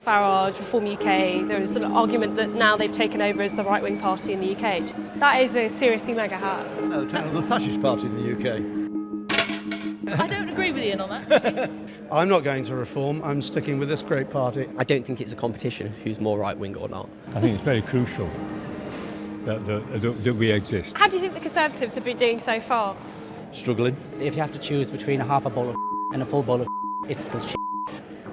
Farage, Reform UK, there is an argument that now they've taken over as the right-wing party in the UK. That is a seriously mega hat. No, the fascist party in the UK. I don't agree with Ian on that. I'm not going to reform, I'm sticking with this great party. I don't think it's a competition of who's more right-wing or not. I think it's very crucial that we exist. How do you think the Conservatives have been doing so far? Struggling. If you have to choose between a half a bowl of and a full bowl of it's still shit.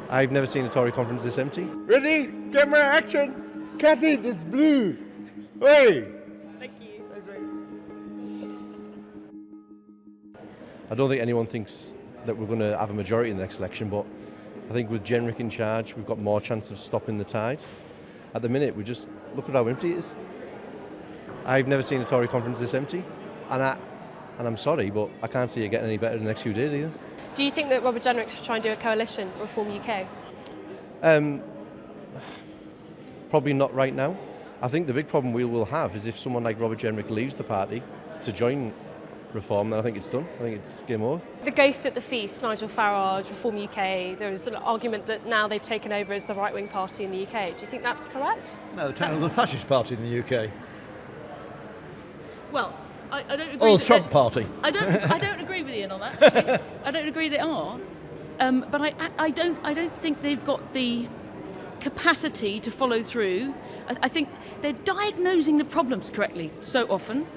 I've never seen a Tory conference this empty. Ready? Camera action! Cut it, it's blue! Hey! Thank you. I don't think anyone thinks that we're going to have a majority in the next election, but I think with Jenrick in charge, we've got more chance of stopping the tide. At the minute, we just look at how empty it is. I've never seen a Tory conference this empty, and I'm sorry, but I can't see it getting any better in the next few days either. Do you think that Robert Jenrick should try and do a coalition, Reform UK? Probably not right now. I think the big problem we will have is if someone like Robert Jenrick leaves the party to join Reform, then I think it's done. I think it's game over. The ghost at the feast, Nigel Farage, Reform UK, there is an argument that now they've taken over as the right-wing party in the UK. Do you think that's correct? No, the fascist party in the UK. Well, I don't agree. Or the Trump party. I don't agree with Ian on that. Actually. I don't agree they are, but I don't think they've got the capacity to follow through. I think they're diagnosing the problems correctly so often.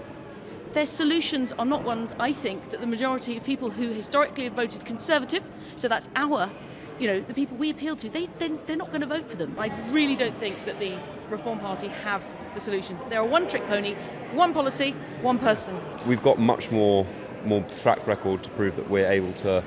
Their solutions are not ones, I think, that the majority of people who historically have voted Conservative, so that's the people we appeal to, they're not going to vote for them. I really don't think that the Reform Party have the solutions. They're a one-trick pony, one policy, one person. We've got much more track record to prove that we're able to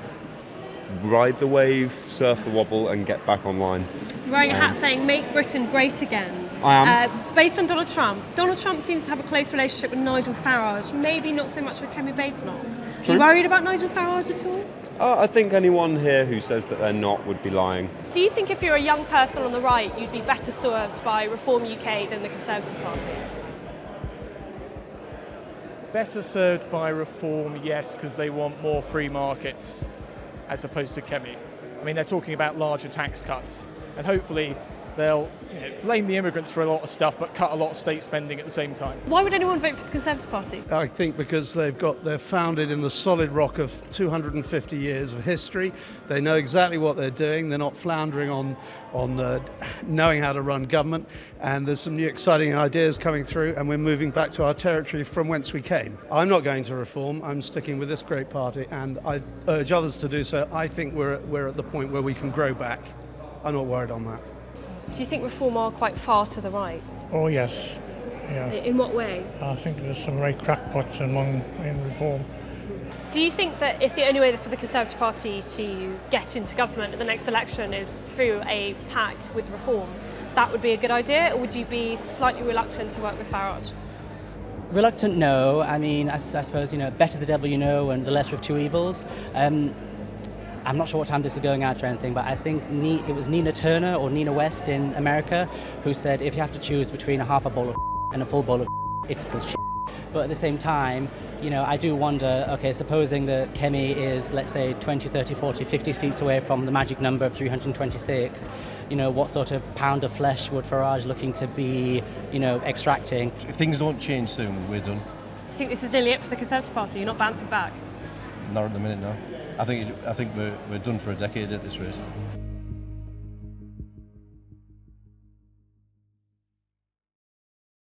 ride the wave, surf the wobble and get back online. You're wearing a hat saying "Make Britain Great Again." I am. Based on Donald Trump. Donald Trump seems to have a close relationship with Nigel Farage, maybe not so much with Kemi Badenoch. Are you worried about Nigel Farage at all? I think anyone here who says that they're not would be lying. Do you think if you're a young person on the right, you'd be better served by Reform UK than the Conservative Party? Better served by Reform, yes, because they want more free markets as opposed to Kemi. I mean, they're talking about larger tax cuts, and hopefully they'll blame the immigrants for a lot of stuff, but cut a lot of state spending at the same time. Why would anyone vote for the Conservative Party? I think because they're founded in the solid rock of 250 years of history. They know exactly what they're doing. They're not floundering on knowing how to run government. And there's some new exciting ideas coming through, and we're moving back to our territory from whence we came. I'm not going to reform. I'm sticking with this great party, and I urge others to do so. I think we're at the point where we can grow back. I'm not worried on that. Do you think Reform are quite far to the right? Oh yes, yeah. In what way? I think there's some right crackpots in Reform. Do you think that if the only way for the Conservative Party to get into government at the next election is through a pact with Reform, that would be a good idea, or would you be slightly reluctant to work with Farage? Reluctant, no. I mean, I suppose, better the devil you know and the lesser of two evils. I'm not sure what time this is going out or anything, but I think it was Nina Turner or Nina West in America who said if you have to choose between a half a bowl of and a full bowl of it's still shit. But at the same time, I do wonder, okay, supposing that Kemi is, let's say, 20, 30, 40, 50 seats away from the magic number of 326, what sort of pound of flesh would Farage looking to be, extracting? If things don't change soon, we're done. Do you think this is nearly it for the Conservative Party? You're not bouncing back? Not at the minute, no. I think we're done for a decade at this rate.